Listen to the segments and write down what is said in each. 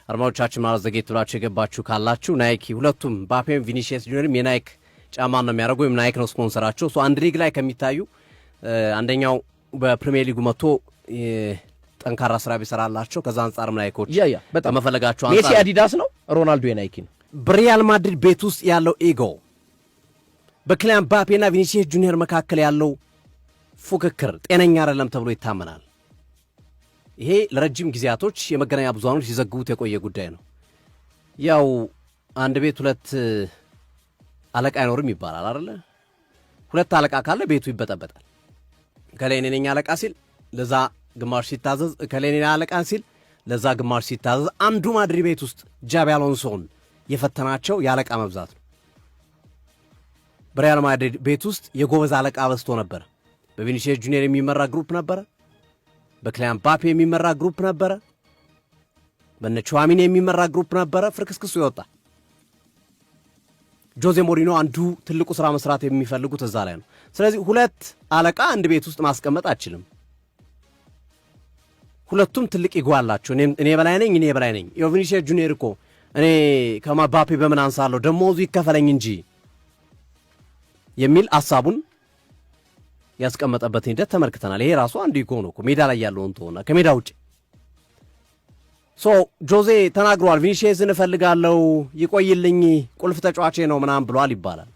አርማዎቻችን ማለት ዘጌት ብላችሁ የገባችሁ ካላችሁ ናይኪ ሁለቱም ባፔም ቪኒሺየስ ጁኒየርም የናይክ ጫማ ነው የሚያደርጉ ወይም ናይክ ነው ስፖንሰራቸው። ሶ አንድ ሊግ ላይ ከሚታዩ አንደኛው በፕሪሚየር ሊጉ መጥቶ ጠንካራ ስራ ቢሰራላቸው ከዛ አንጻርም ናይኮች በጣም መፈለጋቸው አንጻር ሜሲ አዲዳስ ነው፣ ሮናልዶ የናይኪ ነው። በሪያል ማድሪድ ቤት ውስጥ ያለው ኢጎ በክሊያን ምባፔና ቪኒሺየስ ጁኒየር መካከል ያለው ፉክክር ጤነኛ አይደለም ተብሎ ይታመናል። ይሄ ለረጅም ጊዜያቶች የመገናኛ ብዙሃኖች ሲዘግቡት የቆየ ጉዳይ ነው። ያው አንድ ቤት ሁለት አለቃ አይኖርም ይባላል አይደለ? ሁለት አለቃ ካለ ቤቱ ይበጠበጣል። ከሌኔ ነኝ አለቃ ሲል ለዛ ግማሽ ሲታዘዝ፣ ከሌኔ አለቃ ሲል ለዛ ግማሽ ሲታዘዝ። አንዱ ማድሪድ ቤት ውስጥ ጃቢ አሎንሶን የፈተናቸው የአለቃ መብዛት ነው። በሪያል ማድሪድ ቤት ውስጥ የጎበዝ አለቃ በዝቶ ነበር። በቪኒሺየስ ጁኒየር የሚመራ ግሩፕ ነበረ። በክሊያን ምባፔ የሚመራ ግሩፕ ነበረ። በነ ቹዋሚኒ የሚመራ ግሩፕ ነበረ። ፍርክስክሱ ይወጣ። ጆዜ ሞሪኖ አንዱ ትልቁ ስራ መስራት የሚፈልጉት እዛ ላይ ነው። ስለዚህ ሁለት አለቃ አንድ ቤት ውስጥ ማስቀመጥ አችልም። ሁለቱም ትልቅ ይጓላቸው። እኔ በላይ ነኝ፣ እኔ በላይ ነኝ። ቪኒሺየስ ጁኒየር እኮ እኔ ከምባፔ በምን አንሳለሁ ደሞዙ ይከፈለኝ እንጂ የሚል ሐሳቡን ያስቀመጠበትን ሂደት ተመልክተናል። ይሄ ራሱ አንዱ ኢኮ ነው እኮ ሜዳ ላይ ያለውን ተሆነ ከሜዳ ውጭ ጆዜ ተናግሯል። ቪኒሺየስን እፈልጋለሁ ይቆይልኝ ቁልፍ ተጫዋቼ ነው ምናምን ብሏል ይባላል።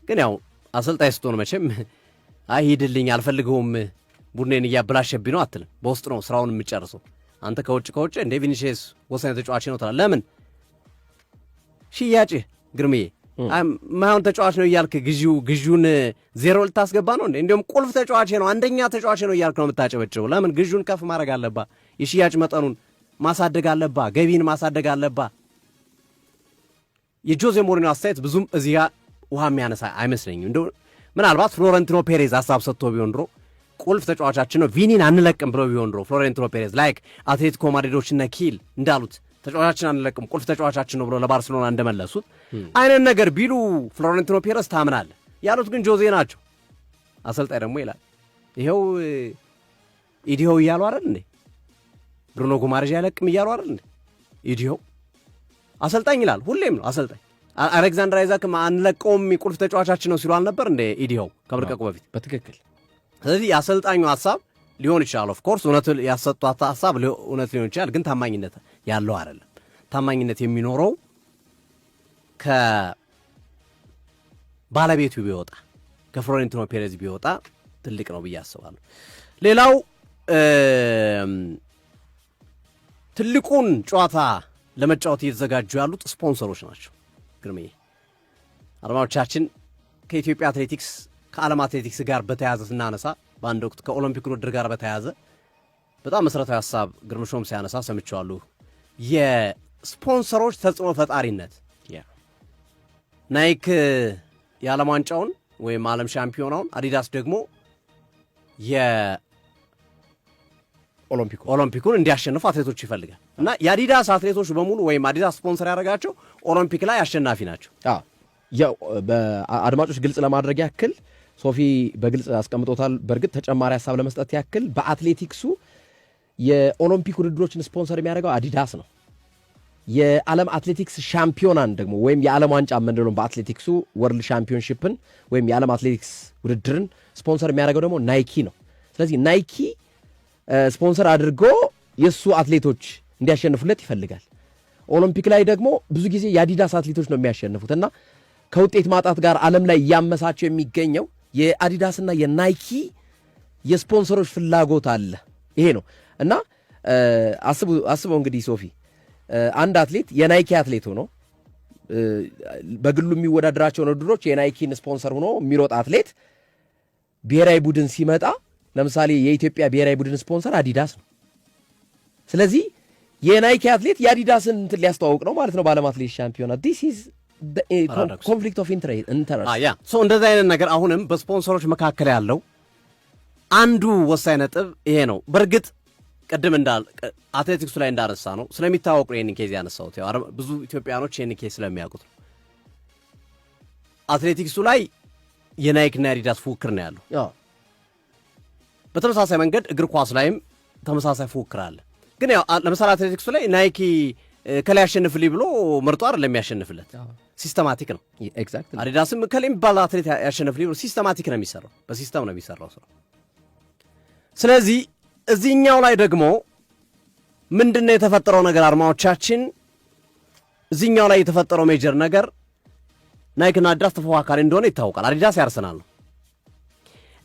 ግን ያው አሰልጣኝ ስትሆን መቼም ሂድልኝ አልፈልገውም ቡድኔን እያበላሸብኝ ነው አትልም። በውስጥ ነው ስራውን የምጨርሰው። አንተ ከውጭ እንደ ቪኒሺየስ ወሳኝ ተጫዋቼ ነው ትላለህ። ለምን ሽያጭ ግርምዬ ማይሆን ተጫዋች ነው እያልክ ግዢውን ዜሮ ልታስገባ ነው እንዴ? እንዲሁም ቁልፍ ተጫዋች ነው አንደኛ ተጫዋች ነው እያልክ ነው የምታጨበጭበው። ለምን ግዢውን ከፍ ማድረግ አለባ፣ የሽያጭ መጠኑን ማሳደግ አለባ፣ ገቢን ማሳደግ አለባ። የጆዜ ሞሪኖ አስተያየት ብዙም እዚህ ጋር ውሃ የሚያነሳ አይመስለኝም። እንደው ምናልባት ፍሎረንቲኖ ፔሬዝ ሀሳብ ሰጥቶ ቢሆን ድሮ ቁልፍ ተጫዋቻችን ነው ቪኒን አንለቅም ብሎ ቢሆን ድሮ ፍሎረንቲኖ ፔሬዝ ላይክ አትሌቲኮ ማድሪዶችና ኪል እንዳሉት ተጫዋቻችን አንለቅም ቁልፍ ተጫዋቻችን ነው ብሎ ለባርሴሎና እንደመለሱት አይነት ነገር ቢሉ ፍሎረንቲኖ ፔሬዝ ታምናለህ። ያሉት ግን ጆዜ ናቸው። አሰልጣኝ ደግሞ ይላል ይኸው ኢዲሆ እያሉ አይደል እንዴ? ብሩኖ ጉማሬዥ አይለቅም እያሉ አይደል እንዴ? ኢዲሆ አሰልጣኝ ይላል። ሁሌም ነው አሰልጣኝ። አሌክዛንደር አይዛክም አንለቀውም ቁልፍ ተጫዋቻችን ነው ሲሉ አልነበር እንደ ኢዲሆ ከመልቀቁ በፊት? በትክክል። ስለዚህ የአሰልጣኙ ሀሳብ ሊሆን ይችላል። ኦፍ ኮርስ እውነት ያሰጡት ሀሳብ እውነት ሊሆን ይችላል። ግን ታማኝነት ያለው አይደለም። ታማኝነት የሚኖረው ከባለቤቱ ቢወጣ ከፍሎሬንቲኖ ፔሬዝ ቢወጣ ትልቅ ነው ብዬ አስባለሁ። ሌላው ትልቁን ጨዋታ ለመጫወት እየተዘጋጁ ያሉት ስፖንሰሮች ናቸው። ግርምዬ አድማጮቻችን ከኢትዮጵያ አትሌቲክስ ከዓለም አትሌቲክስ ጋር በተያያዘ ስናነሳ በአንድ ወቅት ከኦሎምፒክ ውድድር ጋር በተያያዘ በጣም መሰረታዊ ሀሳብ ግርምሾም ሲያነሳ ሰምቼዋለሁ። የስፖንሰሮች ተጽዕኖ ፈጣሪነት ናይክ የዓለም ዋንጫውን ወይም ዓለም ሻምፒዮናውን፣ አዲዳስ ደግሞ ኦሎምፒኩን እንዲያሸንፉ አትሌቶች ይፈልጋል እና የአዲዳስ አትሌቶች በሙሉ ወይም አዲዳስ ስፖንሰር ያደረጋቸው ኦሎምፒክ ላይ አሸናፊ ናቸው። ያው በአድማጮች ግልጽ ለማድረግ ያክል ሶፊ በግልጽ አስቀምጦታል። በእርግጥ ተጨማሪ ሀሳብ ለመስጠት ያክል በአትሌቲክሱ የኦሎምፒክ ውድድሮችን ስፖንሰር የሚያደርገው አዲዳስ ነው። የዓለም አትሌቲክስ ሻምፒዮናን ደግሞ ወይም የዓለም ዋንጫ የምንለው በአትሌቲክሱ ወርልድ ሻምፒዮንሺፕን ወይም የዓለም አትሌቲክስ ውድድርን ስፖንሰር የሚያደርገው ደግሞ ናይኪ ነው። ስለዚህ ናይኪ ስፖንሰር አድርጎ የእሱ አትሌቶች እንዲያሸንፉለት ይፈልጋል። ኦሎምፒክ ላይ ደግሞ ብዙ ጊዜ የአዲዳስ አትሌቶች ነው የሚያሸንፉት እና ከውጤት ማጣት ጋር ዓለም ላይ እያመሳቸው የሚገኘው የአዲዳስና የናይኪ የስፖንሰሮች ፍላጎት አለ። ይሄ ነው እና አስበው እንግዲህ ሶፊ አንድ አትሌት የናይኪ አትሌት ሆኖ በግሉ የሚወዳደራቸውን ውድድሮች የናይኪን ስፖንሰር ሆኖ የሚሮጥ አትሌት ብሔራዊ ቡድን ሲመጣ ለምሳሌ የኢትዮጵያ ብሔራዊ ቡድን ስፖንሰር አዲዳስ ነው። ስለዚህ የናይኪ አትሌት የአዲዳስን እንትን ሊያስተዋውቅ ነው ማለት ነው በዓለም አትሌቲክስ ሻምፒዮና። ዲስ ኢዝ ኮንፍሊክት ኦፍ ኢንተረስት። እንደዚህ አይነት ነገር አሁንም በስፖንሰሮች መካከል ያለው አንዱ ወሳኝ ነጥብ ይሄ ነው። በእርግጥ ቅድም አትሌቲክሱ ላይ እንዳነሳ ነው ስለሚታወቅ ነው ይህንን ኬዝ ያነሳሁት። ብዙ ኢትዮጵያኖች ይህንን ኬዝ ስለሚያውቁት ነው። አትሌቲክሱ ላይ የናይክና የአዲዳስ ፉክክር ነው ያለው። በተመሳሳይ መንገድ እግር ኳስ ላይም ተመሳሳይ ፉክክር አለ። ግን ያው ለምሳሌ አትሌቲክሱ ላይ ናይኪ ከላይ ያሸንፍልኝ ብሎ መርጦ አይደለም የሚያሸንፍለት፣ ሲስተማቲክ ነው። ኤግዛክትሊ አዲዳስም ከላይ የሚባል አትሌት ያሸንፍልኝ ብሎ ሲስተማቲክ ነው የሚሰራው፣ በሲስተም ነው የሚሰራው ስራ። ስለዚህ እዚህኛው ላይ ደግሞ ምንድነው የተፈጠረው ነገር አድማጮቻችን? እዚህኛው ላይ የተፈጠረው ሜጀር ነገር ናይክና አዲዳስ ተፎካካሪ እንደሆነ ይታወቃል። አዲዳስ ያርሰናል ነው።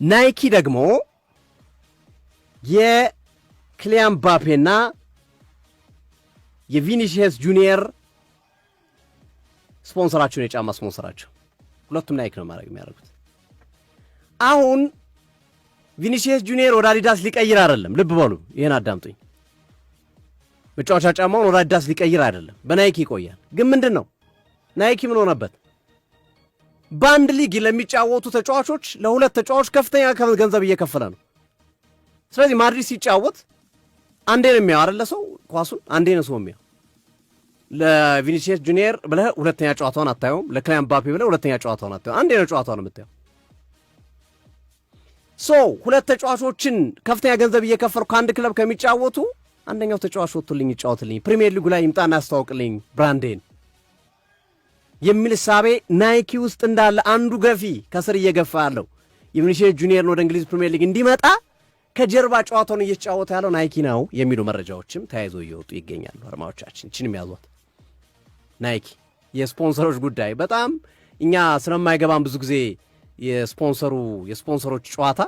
ናይኪ ደግሞ የክሊያን ምባፔና የቪኒሲየስ ጁኒየር ስፖንሰራቸውን የጫማ ስፖንሰራቸው ሁለቱም ናይክ ነው የሚያደርጉት። አሁን ቪኒሲየስ ጁኒየር ወደ አዲዳስ ሊቀይር አይደለም። ልብ በሉ፣ ይሄን አዳምጡኝ። መጫወቻ ጫማውን ወደ አዲዳስ ሊቀይር አይደለም፣ በናይኪ ይቆያል። ግን ምንድን ነው ናይኪ ምን ሆነበት? በአንድ ሊግ ለሚጫወቱ ተጫዋቾች ለሁለት ተጫዋቾች ከፍተኛ ገንዘብ እየከፈለ ነው። ስለዚህ ማድሪድ ሲጫወት አንዴ ነው የሚያው አይደለ? ሰው ኳሱን አንዴ ነው ሰው የሚያው። ለቪኒሲየስ ጁኒየር ብለህ ሁለተኛ ጨዋታውን አታየውም። ለክሊያን ምባፔ ብለህ ሁለተኛ ጨዋታውን አታየውም። አንዴ ነው ጨዋታውን የምታየው። ሁለት ተጫዋቾችን ከፍተኛ ገንዘብ እየከፈሉ ከአንድ ክለብ ከሚጫወቱ አንደኛው ተጫዋች ወጥቶልኝ ይጫወትልኝ፣ ፕሪሚየር ሊጉ ላይ ይምጣና ያስተዋውቅልኝ ብራንዴን የሚል ሳቤ ናይኪ ውስጥ እንዳለ አንዱ ገፊ ከስር እየገፋ ያለው የቪኒሲየስ ጁኒየርን ወደ እንግሊዝ ፕሪሚየር ሊግ እንዲመጣ ከጀርባ ጨዋታውን እየተጫወተ ያለው ናይኪ ነው የሚሉ መረጃዎችም ተያይዞ እየወጡ ይገኛሉ። አድማጮቻችን እቺንም ያዟት። ናይኪ የስፖንሰሮች ጉዳይ በጣም እኛ ስለማይገባም ብዙ ጊዜ የስፖንሰሮች ጨዋታ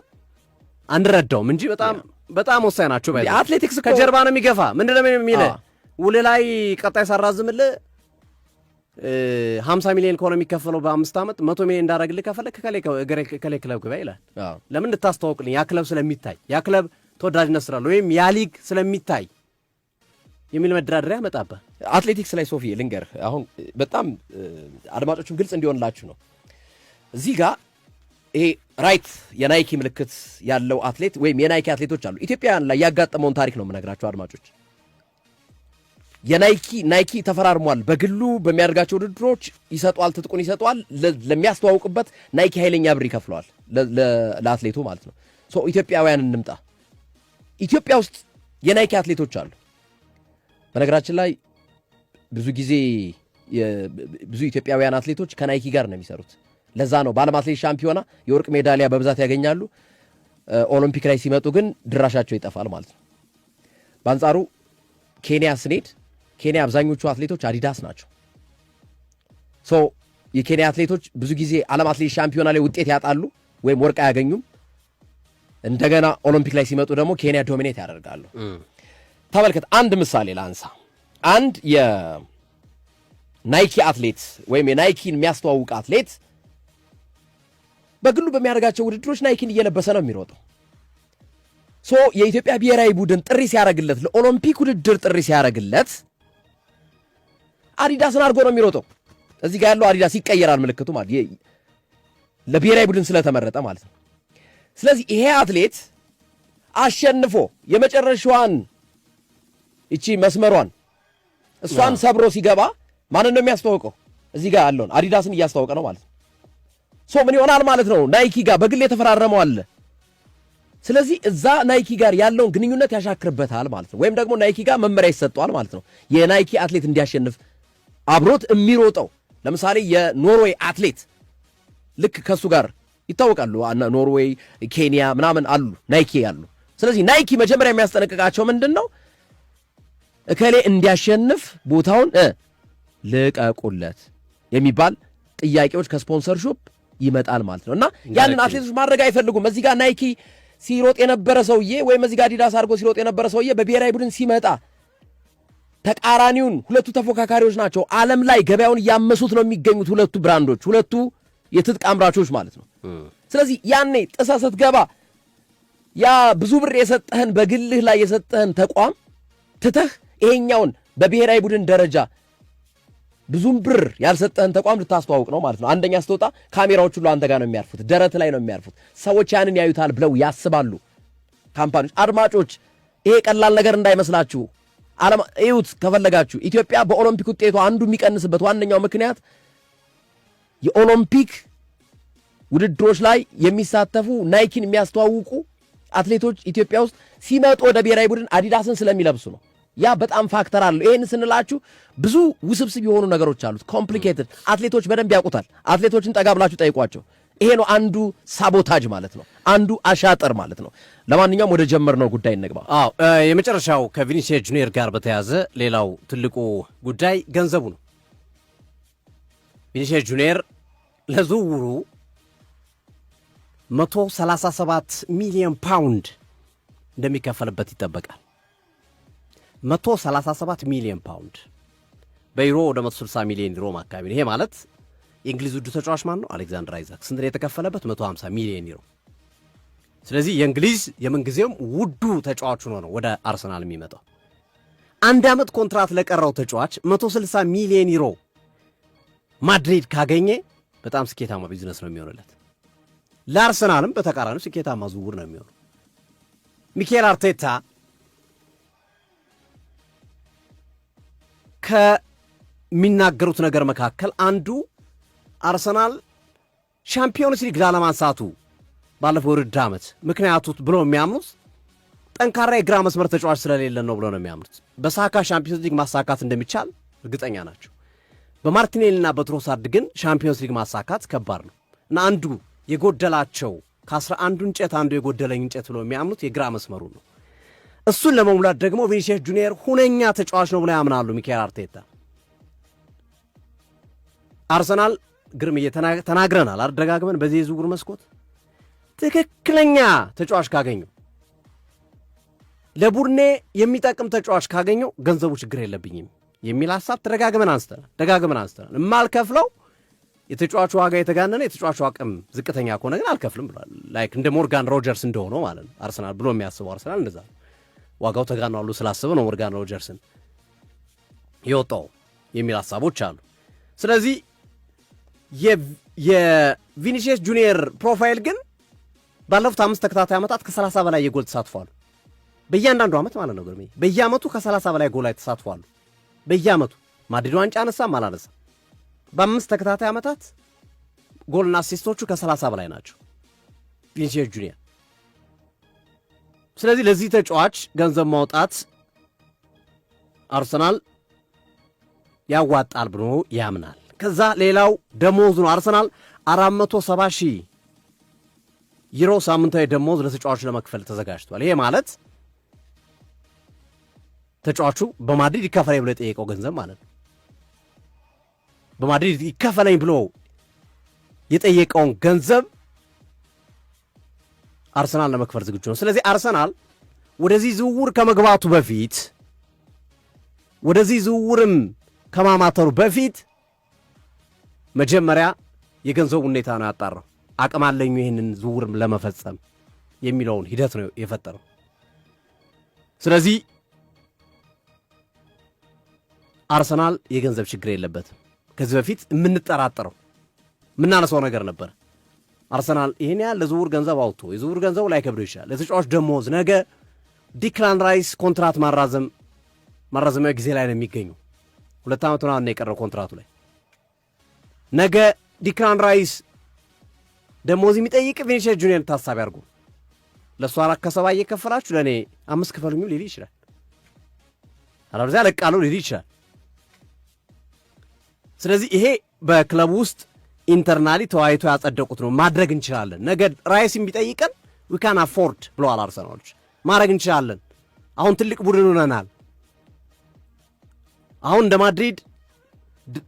አንረዳውም እንጂ በጣም ወሳኝ ናቸው። አትሌቲክስ ከጀርባ ነው የሚገፋ። ምንድነው የሚልህ ውል ላይ ቀጣይ ሳራዝምልህ 50 ሚሊዮን ከሆነ የሚከፈለው በ5 ዓመት 100 ሚሊዮን እንዳደረግልህ ከፈለክ ከሌ ክለብ ግባ ይላል። ለምን እንድታስተዋውቅልኝ፣ ያ ክለብ ስለሚታይ፣ ያ ክለብ ተወዳጅነት ስላለ ወይም ያ ሊግ ስለሚታይ የሚል መደራደሪያ ያመጣብህ። አትሌቲክስ ላይ ሶፊ ልንገርህ፣ አሁን በጣም አድማጮቹም ግልጽ እንዲሆንላችሁ ነው። እዚህ ጋር ይሄ ራይት የናይኪ ምልክት ያለው አትሌት ወይም የናይኪ አትሌቶች አሉ። ኢትዮጵያውያን ላይ ያጋጠመውን ታሪክ ነው የምነግራቸው አድማጮች። ናይኪ ተፈራርሟል። በግሉ በሚያደርጋቸው ውድድሮች ይሰጧል፣ ትጥቁን ይሰጧል። ለሚያስተዋውቅበት ናይኪ ኃይለኛ ብር ይከፍለዋል ለአትሌቱ ማለት ነው። ኢትዮጵያውያን እንምጣ። ኢትዮጵያ ውስጥ የናይኪ አትሌቶች አሉ። በነገራችን ላይ ብዙ ጊዜ ብዙ ኢትዮጵያውያን አትሌቶች ከናይኪ ጋር ነው የሚሰሩት። ለዛ ነው በዓለም አትሌት ሻምፒዮና የወርቅ ሜዳሊያ በብዛት ያገኛሉ። ኦሎምፒክ ላይ ሲመጡ ግን ድራሻቸው ይጠፋል ማለት ነው። በአንጻሩ ኬንያ ስንሄድ ኬንያ አብዛኞቹ አትሌቶች አዲዳስ ናቸው። የኬንያ አትሌቶች ብዙ ጊዜ ዓለም አትሌት ሻምፒዮና ላይ ውጤት ያጣሉ ወይም ወርቅ አያገኙም። እንደገና ኦሎምፒክ ላይ ሲመጡ ደግሞ ኬንያ ዶሚኔት ያደርጋሉ። ተመልከት፣ አንድ ምሳሌ ላንሳ። አንድ የናይኪ አትሌት ወይም የናይኪን የሚያስተዋውቅ አትሌት በግሉ በሚያደርጋቸው ውድድሮች ናይኪን እየለበሰ ነው የሚሮጠው። የኢትዮጵያ ብሔራዊ ቡድን ጥሪ ሲያደርግለት፣ ለኦሎምፒክ ውድድር ጥሪ ሲያደርግለት አዲዳስን አድርጎ ነው የሚሮጠው። እዚህ ጋር ያለው አዲዳስ ይቀየራል ምልክቱ ማለት ለብሔራዊ ቡድን ስለተመረጠ ማለት ነው። ስለዚህ ይሄ አትሌት አሸንፎ የመጨረሻዋን እቺ መስመሯን እሷን ሰብሮ ሲገባ ማንን ነው የሚያስተዋውቀው? እዚህ ጋር ያለውን አዲዳስን እያስተዋወቀ ነው ማለት ነው። ምን ይሆናል ማለት ነው? ናይኪ ጋር በግል የተፈራረመው አለ። ስለዚህ እዛ ናይኪ ጋር ያለውን ግንኙነት ያሻክርበታል ማለት ነው። ወይም ደግሞ ናይኪ ጋር መመሪያ ይሰጠዋል ማለት ነው። የናይኪ አትሌት እንዲያሸንፍ አብሮት የሚሮጠው ለምሳሌ የኖርዌይ አትሌት ልክ ከሱ ጋር ይታወቃሉ። ኖርዌይ፣ ኬንያ ምናምን አሉ ናይኪ ያሉ። ስለዚህ ናይኪ መጀመሪያ የሚያስጠነቅቃቸው ምንድን ነው? እከሌ እንዲያሸንፍ ቦታውን ልቀቁለት የሚባል ጥያቄዎች ከስፖንሰርሺፕ ይመጣል ማለት ነው። እና ያንን አትሌቶች ማድረግ አይፈልጉም። እዚህ ጋር ናይኪ ሲሮጥ የነበረ ሰውዬ ወይም እዚህ ጋር አዲዳስ አድርጎ ሲሮጥ የነበረ ሰውዬ በብሔራዊ ቡድን ሲመጣ ተቃራኒውን ሁለቱ ተፎካካሪዎች ናቸው። ዓለም ላይ ገበያውን እያመሱት ነው የሚገኙት ሁለቱ ብራንዶች፣ ሁለቱ የትጥቅ አምራቾች ማለት ነው። ስለዚህ ያኔ ጥሰህ ስትገባ ያ ብዙ ብር የሰጠህን በግልህ ላይ የሰጠህን ተቋም ትተህ ይሄኛውን በብሔራዊ ቡድን ደረጃ ብዙም ብር ያልሰጠህን ተቋም ልታስተዋውቅ ነው ማለት ነው። አንደኛ ስትወጣ ካሜራዎች ሁሉ አንተ ጋር ነው የሚያርፉት፣ ደረት ላይ ነው የሚያርፉት። ሰዎች ያንን ያዩታል ብለው ያስባሉ ካምፓኒዎች። አድማጮች ይሄ ቀላል ነገር እንዳይመስላችሁ እዩት ከፈለጋችሁ። ኢትዮጵያ በኦሎምፒክ ውጤቷ አንዱ የሚቀንስበት ዋነኛው ምክንያት የኦሎምፒክ ውድድሮች ላይ የሚሳተፉ ናይኪን የሚያስተዋውቁ አትሌቶች ኢትዮጵያ ውስጥ ሲመጡ ወደ ብሔራዊ ቡድን አዲዳስን ስለሚለብሱ ነው። ያ በጣም ፋክተር አለው። ይሄን ስንላችሁ ብዙ ውስብስብ የሆኑ ነገሮች አሉት። ኮምፕሊኬትድ አትሌቶች በደንብ ያውቁታል። አትሌቶችን ጠጋ ብላችሁ ጠይቋቸው። ይሄ ነው አንዱ ሳቦታጅ ማለት ነው፣ አንዱ አሻጥር ማለት ነው። ለማንኛውም ወደ ጀመርነው ጉዳይ እንግባ። የመጨረሻው ከቪኒሲየስ ጁኒየር ጋር በተያዘ ሌላው ትልቁ ጉዳይ ገንዘቡ ነው። ቪኒሲየስ ጁኒየር ለዝውውሩ 137 ሚሊዮን ፓውንድ እንደሚከፈልበት ይጠበቃል። 137 ሚሊዮን ፓውንድ በዩሮ ወደ 160 ሚሊዮን ዩሮ አካባቢ ነው። ይሄ ማለት የእንግሊዝ ውዱ ተጫዋች ማን ነው? አሌክዛንደር አይዛክ። ስንት የተከፈለበት? 150 ሚሊዮን ዩሮ። ስለዚህ የእንግሊዝ የምንጊዜውም ውዱ ተጫዋች ሆኖ ነው ወደ አርሰናል የሚመጣው። አንድ ዓመት ኮንትራት ለቀረው ተጫዋች 160 ሚሊዮን ዩሮ ማድሪድ ካገኘ በጣም ስኬታማ ቢዝነስ ነው የሚሆንለት። ለአርሰናልም በተቃራኒው ስኬታማ ዝውውር ነው የሚሆነው። ሚኬል አርቴታ ከሚናገሩት ነገር መካከል አንዱ አርሰናል ሻምፒዮንስ ሊግ ላለማንሳቱ ባለፈው ውድድር ዓመት ምክንያቱ ብሎ የሚያምኑት ጠንካራ የግራ መስመር ተጫዋች ስለሌለን ነው ብሎ ነው የሚያምኑት። በሳካ ሻምፒዮንስ ሊግ ማሳካት እንደሚቻል እርግጠኛ ናቸው። በማርቲኔልና በትሮሳርድ ግን ሻምፒዮንስ ሊግ ማሳካት ከባድ ነው እና አንዱ የጎደላቸው ከ11 እንጨት አንዱ የጎደለኝ እንጨት ብሎ የሚያምኑት የግራ መስመሩ ነው። እሱን ለመሙላት ደግሞ ቪኒሲየስ ጁኒየር ሁነኛ ተጫዋች ነው ብሎ ያምናሉ ሚኬል አርቴታ። አርሰናል ግርምዬ ተናግረናል አደጋግመን በዚህ የዝውውር መስኮት ትክክለኛ ተጫዋች ካገኘው ለቡድኔ የሚጠቅም ተጫዋች ካገኘው ገንዘቡ ችግር የለብኝም የሚል ሐሳብ ደጋግመን አንስተናል። የማልከፍለው የተጫዋቹ ዋጋ የተጋነነ የተጫዋቹ አቅም ዝቅተኛ ከሆነ ግን አልከፍልም ብሏል። ላይክ እንደ ሞርጋን ሮጀርስ እንደሆነው ማለት ነው አርሰናል ብሎ የሚያስበው አርሰናል እንደዛ ዋጋው ተጋኗሉ ስላስበ ነው ሞርጋን ሮጀርስን የወጣው የሚል ሐሳቦች አሉ። ስለዚህ የቪኒሲየስ ጁኒየር ፕሮፋይል ግን ባለፉት 5 ተከታታይ ዓመታት ከ30 በላይ የጎል ተሳትፏል። በእያንዳንዱ ዓመት ማለት ነው ግርሜ በየዓመቱ ከ30 በላይ ጎል ላይ ተሳትፏል። በየዓመቱ ማድሪድ ዋንጫ አነሳም አላነሳም በ5 ተከታታይ ዓመታት ጎልና አሲስቶቹ ከ30 በላይ ናቸው ቪኒሲየስ ጁኒየር። ስለዚህ ለዚህ ተጫዋች ገንዘብ ማውጣት አርሰናል ያዋጣል ብሎ ያምናል። ከዛ ሌላው ደሞዝ ነው። አርሰናል 470,000 ዩሮ ሳምንታዊ ደሞዝ ለተጫዋቹ ለመክፈል ተዘጋጅቷል። ይሄ ማለት ተጫዋቹ በማድሪድ ይከፈለኝ ብሎ የጠየቀው ገንዘብ ማለት ነው። በማድሪድ ይከፈለኝ ብሎ የጠየቀውን ገንዘብ አርሰናል ለመክፈል ዝግጁ ነው። ስለዚህ አርሰናል ወደዚህ ዝውውር ከመግባቱ በፊት ወደዚህ ዝውውርም ከማማተሩ በፊት መጀመሪያ የገንዘቡ ሁኔታ ነው ያጣራው። አቅም አለኝ ይህንን ዝውውር ለመፈጸም የሚለውን ሂደት ነው የፈጠረው። ስለዚህ አርሰናል የገንዘብ ችግር የለበትም። ከዚህ በፊት የምንጠራጠረው የምናነሳው ነገር ነበር። አርሰናል ይህን ያህል ለዝውውር ገንዘብ አውጥቶ የዝውውር ገንዘቡ ላይ ከብዶ ይችላል። ለተጫዋች ደሞዝ ነገ ዲክላን ራይስ ኮንትራት ማራዘሚያ ጊዜ ላይ ነው የሚገኘው። 2 ዓመት ነው የቀረው ኮንትራቱ ላይ። ነገ ዲክላን ራይስ ደሞዝ የሚጠይቅ ቪኒሲየስ ጁኒየር ታሳቢ አድርጉ። ለእሱ 4 ከ7 እየከፈላችሁ ለእኔ 5 ክፈሉኝ ሊል ይችላል። አለበለዚያ ለቃሉ ሊል ይችላል። ስለዚህ ይሄ በክለቡ ውስጥ ኢንተርናሊ ተወያይቶ ያጸደቁት ነው። ማድረግ እንችላለን። ነገ ራይስ የሚጠይቀን ዊ ካን አፎርድ ብለዋል አርሰናሎች። ማድረግ እንችላለን። አሁን ትልቅ ቡድን ሆነናል። አሁን እንደ ማድሪድ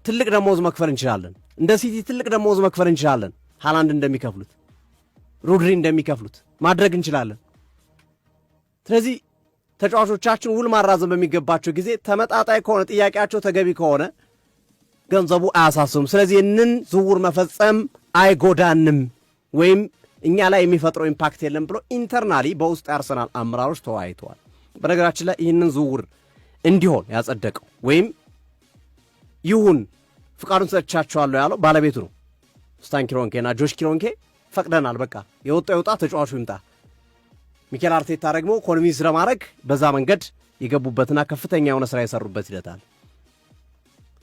ትልቅ ደሞዝ መክፈል እንችላለን። እንደ ሲቲ ትልቅ ደሞዝ መክፈል እንችላለን። ሃላንድ እንደሚከፍሉት፣ ሮድሪ እንደሚከፍሉት ማድረግ እንችላለን። ስለዚህ ተጫዋቾቻችን ውል ማራዘም በሚገባቸው ጊዜ ተመጣጣኝ ከሆነ ጥያቄያቸው ተገቢ ከሆነ ገንዘቡ አያሳስብም። ስለዚህ ይህንን ዝውውር መፈጸም አይጎዳንም ወይም እኛ ላይ የሚፈጥረው ኢምፓክት የለም ብሎ ኢንተርናሊ በውስጥ የአርሰናል አመራሮች ተወያይተዋል። በነገራችን ላይ ይህንን ዝውውር እንዲሆን ያጸደቀው ወይም ይሁን ፍቃዱን ሰጥቻቸዋለሁ ያለው ባለቤቱ ነው። ስታን ኪሮንኬና ጆሽ ኪሮንኬ ፈቅደናል፣ በቃ የወጣ ይውጣ፣ ተጫዋቹ ይምጣ። ሚኬል አርቴታ ደግሞ ኮንቪንስ ለማድረግ በዛ መንገድ የገቡበትና ከፍተኛ የሆነ ስራ የሰሩበት ሂደታል።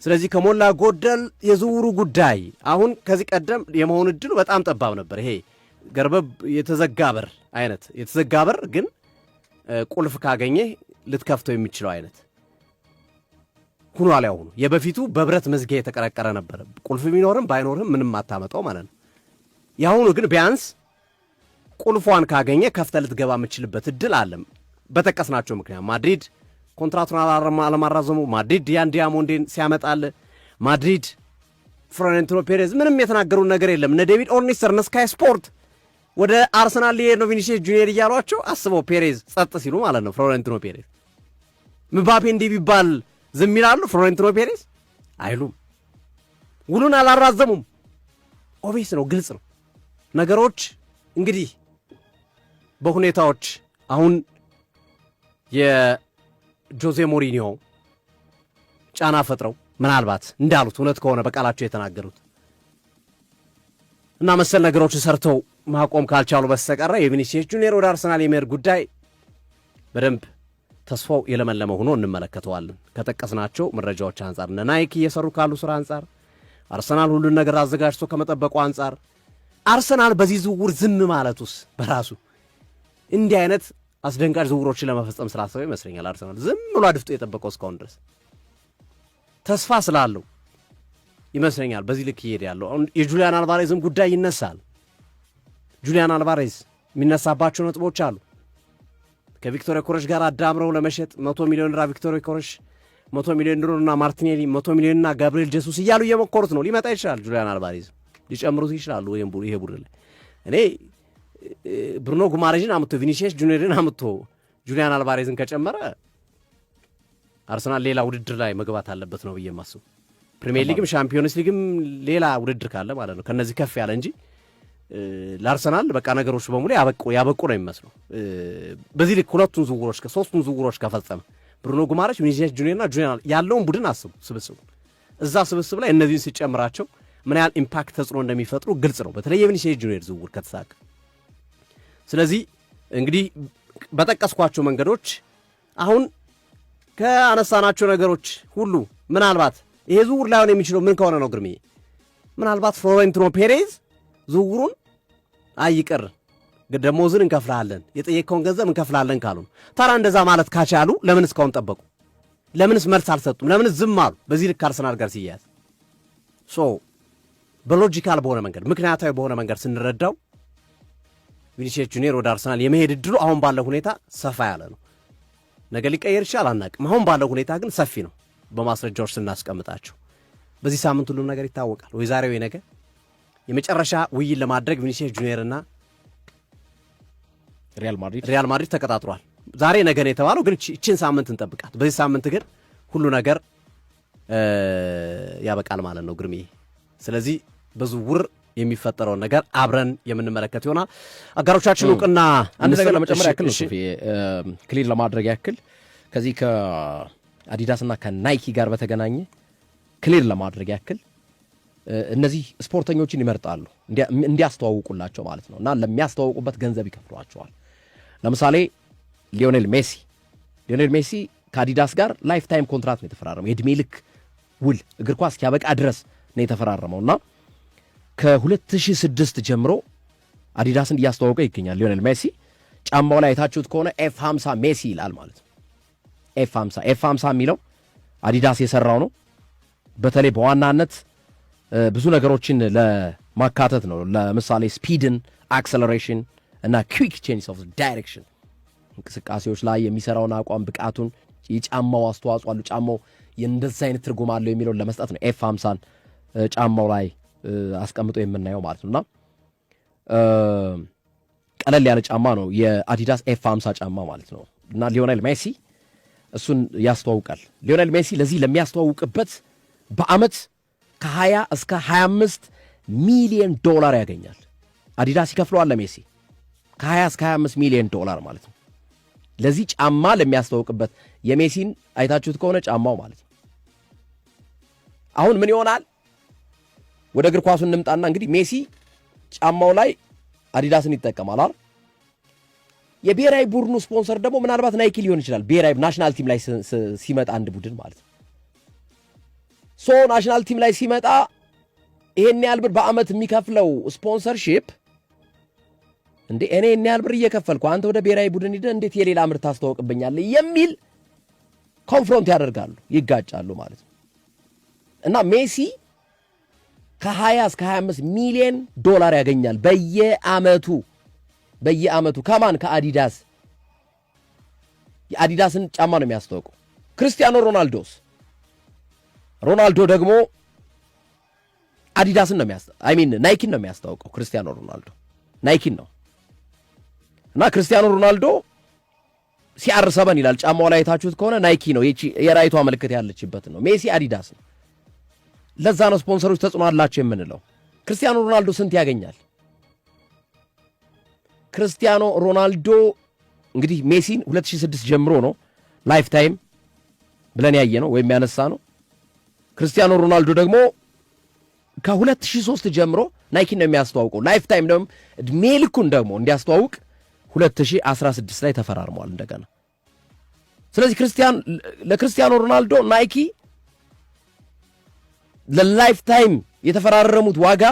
ስለዚህ ከሞላ ጎደል የዝውውሩ ጉዳይ አሁን ከዚህ ቀደም የመሆን እድሉ በጣም ጠባብ ነበር። ይሄ ገርበብ የተዘጋ በር አይነት የተዘጋ በር ግን ቁልፍ ካገኘ ልትከፍተው የሚችለው አይነት ሁኗል። ያው ነው የበፊቱ በብረት መዝጊያ የተቀረቀረ ነበር። ቁልፍ ቢኖርም ባይኖርም ምንም አታመጣው ማለት ነው። ያሁኑ ግን ቢያንስ ቁልፏን ካገኘ ከፍተህ ልትገባ የምችልበት እድል አለ። በጠቀስናቸው ምክንያት ማድሪድ ኮንትራቱን አለማራዘሙ፣ ማድሪድ ያን ዲያሞንዴን ሲያመጣል፣ ማድሪድ ፍሎሬንቲኖ ፔሬዝ ምንም የተናገሩን ነገር የለም። እነ ዴቪድ ኦርኒስተር እነ ስካይ ስፖርት ወደ አርሰናል ሊሄድ ነው ቪኒሲየስ ጁኒየር እያሏቸው አስበው ፔሬዝ ጸጥ ሲሉ ማለት ነው። ፍሎሬንቲኖ ፔሬዝ ምባፔ እንዲህ ቢባል ዝም ይላሉ? ፍሎሬንቲኖ ፔሬዝ አይሉም። ውሉን አላራዘሙም። ኦቤስ ነው፣ ግልጽ ነው ነገሮች። እንግዲህ በሁኔታዎች አሁን የጆዜ ሞሪኒዮ ጫና ፈጥረው ምናልባት እንዳሉት እውነት ከሆነ በቃላቸው የተናገሩት እና መሰል ነገሮችን ሰርተው ማቆም ካልቻሉ በስተቀረ የቪኒሲየስ ጁኒየር ወደ አርሰናል የመሄድ ጉዳይ በደንብ ተስፋው የለመለመ ሆኖ እንመለከተዋለን። ከጠቀስናቸው መረጃዎች አንጻር እነ ናይክ እየሰሩ ካሉ ስራ አንጻር፣ አርሰናል ሁሉን ነገር አዘጋጅቶ ከመጠበቁ አንጻር፣ አርሰናል በዚህ ዝውውር ዝም ማለቱስ በራሱ እንዲህ አይነት አስደንጋጭ ዝውውሮችን ለመፈጸም ስላሰበ ይመስለኛል አርሰናል ዝም ብሎ አድፍጦ የጠበቀው እስካሁን ድረስ ተስፋ ስላለው ይመስለኛል በዚህ ልክ ይሄድ ያለው። አሁን የጁሊያን አልቫሬዝም ጉዳይ ይነሳል። ጁሊያን አልቫሬዝ የሚነሳባቸው ነጥቦች አሉ። ከቪክቶር ኮረሽ ጋር አዳምረው ለመሸጥ 100 ሚሊዮን ራ ቪክቶር ኮረሽ 100 ሚሊዮን ዩሮና ማርቲኔሊ 100 ሚሊዮንና ጋብሪኤል ጄሱስ እያሉ እየሞከሩት ነው። ሊመጣ ይችላል ጁሊያን አልቫሬዝ ሊጨምሩት ይችላሉ። ይሄ ቡድን ላይ እኔ ብሩኖ ጉማሬዥን አምጥቶ ቪኒሲየስ ጁኒየርን አምጥቶ ጁሊያን አልቫሬዝን ከጨመረ አርሰናል ሌላ ውድድር ላይ መግባት አለበት ነው ብዬ የማስበው። ፕሪሚየር ሊግም ሻምፒዮንስ ሊግም ሌላ ውድድር ካለ ማለት ነው ከነዚህ ከፍ ያለ እንጂ ለአርሰናል በቃ ነገሮች በሙሉ ያበቁ ነው የሚመስለው። በዚህ ልክ ሶስቱን ዝውውሮች ከፈጸመ ብሩኖ ጉማሬዥ፣ ቪኒሲየስ ጁኒየርና ጁሊያን ያለውን ቡድን አስቡ። ስብስቡ እዛ ስብስብ ላይ እነዚህን ሲጨምራቸው ምን ያህል ኢምፓክት ተጽዕኖ እንደሚፈጥሩ ግልጽ ነው፣ በተለይ የቪኒሲየስ ጁኒየር ዝውውር ከተሳካ። ስለዚህ እንግዲህ በጠቀስኳቸው መንገዶች አሁን ከአነሳናቸው ነገሮች ሁሉ ምናልባት ይሄ ዝውውር ላይሆን የሚችለው ምን ከሆነ ነው ግርምዬ? ምናልባት ፍሎሬንቲኖ ፔሬዝ ዝውውሩን አይቅር ደሞዝን እንከፍልሃለን፣ የጠየቀውን ገንዘብ እንከፍልሃለን ካሉ ታዲያ እንደዛ ማለት ካቻሉ ለምን እስካሁን ጠበቁ? ለምንስ መልስ አልሰጡም? ለምንስ ዝም አሉ? በዚህ ልክ አርሰናል ጋር ሲያያዝ በሎጂካል በሆነ መንገድ ምክንያታዊ በሆነ መንገድ ስንረዳው ቪኒሲየስ ጁኒየር ወደ አርሰናል የመሄድ እድሉ አሁን ባለው ሁኔታ ሰፋ ያለ ነው። ነገ ሊቀየር ይችላል አናውቅም። አሁን ባለው ሁኔታ ግን ሰፊ ነው በማስረጃዎች ስናስቀምጣቸው። በዚህ ሳምንት ሁሉም ነገር ይታወቃል። ወይ ዛሬ ወይ ነገ የመጨረሻ ውይይት ለማድረግ ቪኒሲየስ ጁኒየርና ሪያል ማድሪድ ተቀጣጥሯል። ዛሬ ነገ ነው የተባለው፣ ግን እቺን ሳምንት እንጠብቃት። በዚህ ሳምንት ግን ሁሉ ነገር ያበቃል ማለት ነው ግርምዬ። ስለዚህ በዝውውር የሚፈጠረውን ነገር አብረን የምንመለከት ይሆናል። አጋሮቻችን እውቅና አንድ ነገር ለመጨመር ያክል ነው ሶፊ፣ ክሊር ለማድረግ ያክል ከዚህ ከአዲዳስና ከናይኪ ጋር በተገናኘ ክሊር ለማድረግ ያክል እነዚህ ስፖርተኞችን ይመርጣሉ እንዲያስተዋውቁላቸው ማለት ነው፣ እና ለሚያስተዋውቁበት ገንዘብ ይከፍሏቸዋል። ለምሳሌ ሊዮኔል ሜሲ ከአዲዳስ ጋር ላይፍ ታይም ኮንትራክት ነው የተፈራረመው። የዕድሜ ልክ ውል እግር ኳስ እስኪያበቃ ድረስ ነው የተፈራረመው እና ከ2006 ጀምሮ አዲዳስን እያስተዋወቀ ይገኛል። ሊዮኔል ሜሲ ጫማው ላይ የታችሁት ከሆነ F50 ሜሲ ይላል ማለት ነው። F50 የሚለው አዲዳስ የሰራው ነው። በተለይ በዋናነት ብዙ ነገሮችን ለማካተት ነው። ለምሳሌ ስፒድን፣ አክሰለሬሽን እና ኩዊክ ቼንጅ ኦፍ ዳይሬክሽን እንቅስቃሴዎች ላይ የሚሰራውን አቋም ብቃቱን፣ የጫማው አስተዋጽኦ አሉ፣ ጫማው እንደዛ አይነት ትርጉም አለው የሚለውን ለመስጠት ነው F50ን ጫማው ላይ አስቀምጦ የምናየው ማለት ነውና ቀለል ያለ ጫማ ነው የአዲዳስ F50 ጫማ ማለት ነው። እና ሊዮኔል ሜሲ እሱን ያስተዋውቃል። ሊዮኔል ሜሲ ለዚህ ለሚያስተዋውቅበት በአመት ከ20 እስከ 25 ሚሊዮን ዶላር ያገኛል። አዲዳስ ይከፍለዋል ለሜሲ ከ20 እስከ 25 ሚሊዮን ዶላር ማለት ነው። ለዚህ ጫማ ለሚያስተዋውቅበት የሜሲን አይታችሁት ከሆነ ጫማው ማለት ነው። አሁን ምን ይሆናል? ወደ እግር ኳሱ እንምጣና እንግዲህ ሜሲ ጫማው ላይ አዲዳስን ይጠቀማል አይደል? የብሔራዊ ቡድኑ ስፖንሰር ደግሞ ምናልባት ናይኪ ሊሆን ይችላል። ብሔራዊ ናሽናል ቲም ላይ ሲመጣ አንድ ቡድን ማለት ነው። ናሽናል ቲም ላይ ሲመጣ ይሄን ያህል ብር በአመት የሚከፍለው ስፖንሰርሺፕ እንዴ እኔ ይሄን ያህል ብር እየከፈልኩ አንተ ወደ ብሔራዊ ቡድን ሄደህ እንዴት የሌላ ምርት ታስተዋውቅብኛለህ የሚል ኮንፍሮንት ያደርጋሉ፣ ይጋጫሉ ማለት ነው። እና ሜሲ ከ20 እስከ 25 ሚሊዮን ዶላር ያገኛል በየአመቱ ከማን? ከአዲዳስ። የአዲዳስን ጫማ ነው የሚያስተዋውቀው። ክርስቲያኖ ሮናልዶ ደግሞ አዲዳስን ነው ናይኪን ነው የሚያስተዋውቀው። ክርስቲያኖ ሮናልዶ ናይኪን ነው። እና ክርስቲያኖ ሮናልዶ CR7 ይላል ጫማው ላይ የታችሁት ከሆነ ናይኪ ነው። የራይቷ ምልክት ያለችበት ነው። ሜሲ አዲዳስ ነው። ለዛ ነው ስፖንሰሮች ተጽዕኖ አላቸው የምንለው። ክርስቲያኖ ሮናልዶ ስንት ያገኛል? ክርስቲያኖ ሮናልዶ እንግዲህ ሜሲን 2006 ጀምሮ ነው ላይፍ ታይም ብለን ያየ ነው ወይም ያነሳ ነው። ክርስቲያኖ ሮናልዶ ደግሞ ከ2003 ጀምሮ ናይኪን ነው የሚያስተዋውቀው። ላይፍ ታይም ደግሞ እድሜ ልኩን ደግሞ እንዲያስተዋውቅ 2016 ላይ ተፈራርሟል እንደገና። ስለዚህ ለክርስቲያኖ ሮናልዶ ናይኪ ለላይፍ ታይም የተፈራረሙት ዋጋ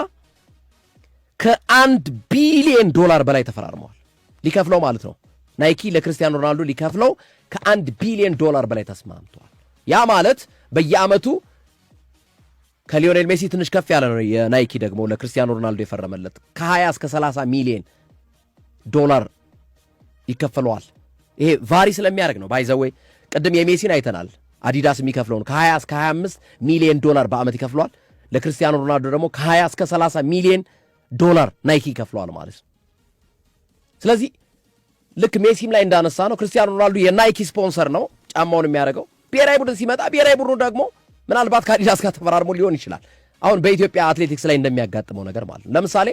ከ1 ቢሊዮን ዶላር በላይ ተፈራርመዋል። ሊከፍለው ማለት ነው። ናይኪ ለክርስቲያኖ ሮናልዶ ሊከፍለው ከ1 ቢሊዮን ዶላር በላይ ተስማምተዋል። ያ ማለት በየአመቱ ከሊዮኔል ሜሲ ትንሽ ከፍ ያለ ነው። የናይኪ ደግሞ ለክርስቲያኖ ሮናልዶ የፈረመለት ከ20 እስከ 30 ሚሊዮን ዶላር ይከፈለዋል። ይሄ ቫሪ ስለሚያደርግ ነው። ባይዘዌይ ቅድም የሜሲን አይተናል። አዲዳስ የሚከፍለውን ከ20 እስከ 25 ሚሊዮን ዶላር በአመት ይከፍለዋል። ለክርስቲያኖ ሮናልዶ ደግሞ ከ20 እስከ 30 ሚሊዮን ዶላር ናይኪ ይከፍለዋል ማለት ነው። ስለዚህ ልክ ሜሲም ላይ እንዳነሳ ነው ክርስቲያኖ ሮናልዶ የናይኪ ስፖንሰር ነው ጫማውን የሚያደርገው። ብሔራዊ ቡድን ሲመጣ ብሔራዊ ቡድኑ ደግሞ ምናልባት ከአዲዳስ ጋር ተፈራርሞ ሊሆን ይችላል። አሁን በኢትዮጵያ አትሌቲክስ ላይ እንደሚያጋጥመው ነገር ማለት ነው። ለምሳሌ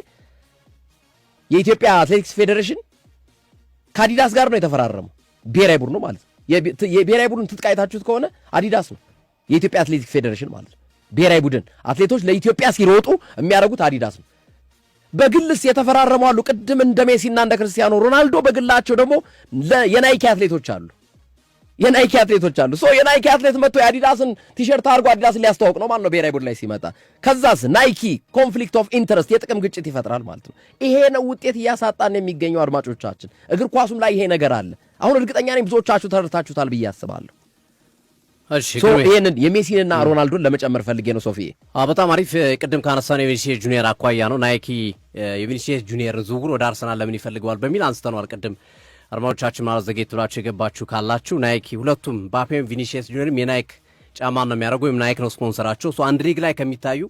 የኢትዮጵያ አትሌቲክስ ፌዴሬሽን ከአዲዳስ ጋር ነው የተፈራረመው ብሔራዊ ቡድኑ ማለት ነው። የብሔራዊ ቡድን ትጥቅ አይታችሁት ከሆነ አዲዳስ ነው የኢትዮጵያ አትሌቲክስ ፌዴሬሽን ማለት ነው። ብሔራዊ ቡድን አትሌቶች ለኢትዮጵያ ሲሮጡ የሚያደርጉት አዲዳስ ነው። በግልስ የተፈራረሙ አሉ። ቅድም እንደ ሜሲና እንደ ክርስቲያኖ ሮናልዶ በግላቸው ደግሞ የናይኪ አትሌቶች አሉ። የናይኪ አትሌት መጥቶ የአዲዳስን ቲሸርት አድርጎ አዲዳስን ሊያስተዋውቅ ነው ማለት ነው ብሔራዊ ቡድን ላይ ሲመጣ። ከዛስ ናይኪ ኮንፍሊክት ኦፍ ኢንተረስት የጥቅም ግጭት ይፈጥራል ማለት ነው። ይሄ ነው ውጤት እያሳጣን የሚገኘው አድማጮቻችን። እግር ኳሱም ላይ ይሄ ነገር አለ። አሁን እርግጠኛ ነኝ ብዙዎቻችሁ ተረድታችሁታል ብዬ አስባለሁ። ይህንን የሜሲንና ሮናልዶን ለመጨመር ፈልጌ ነው ሶፊዬ። በጣም አሪፍ። ቅድም ካነሳነው የቪኒሲየስ ጁኒየር አኳያ ነው ናይኪ የቪኒሲየስ ጁኒየርን ዝውውር ወደ አርሰናል ለምን ይፈልገዋል በሚል አንስተነዋል ቅድም። አድማጮቻችን ማለት ዘጌት ብላችሁ የገባችሁ ካላችሁ ናይኪ ሁለቱም ባፔም ቪኒሲየስ ጁኒየርም የናይክ ጫማን ነው የሚያደርጉ ወይም ናይክ ነው ስፖንሰራቸው። አንድ ሊግ ላይ ከሚታዩ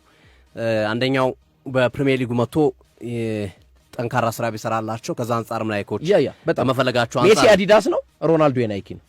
አንደኛው በፕሪሚየር ሊጉ መጥቶ ጠንካራ ስራ ቢሰራላቸው ከዛ አንጻርም ናይኮች በጣም መፈለጋቸው አንጻር ሜሲ አዲዳስ ነው፣ ሮናልዶ የናይኪ ነው።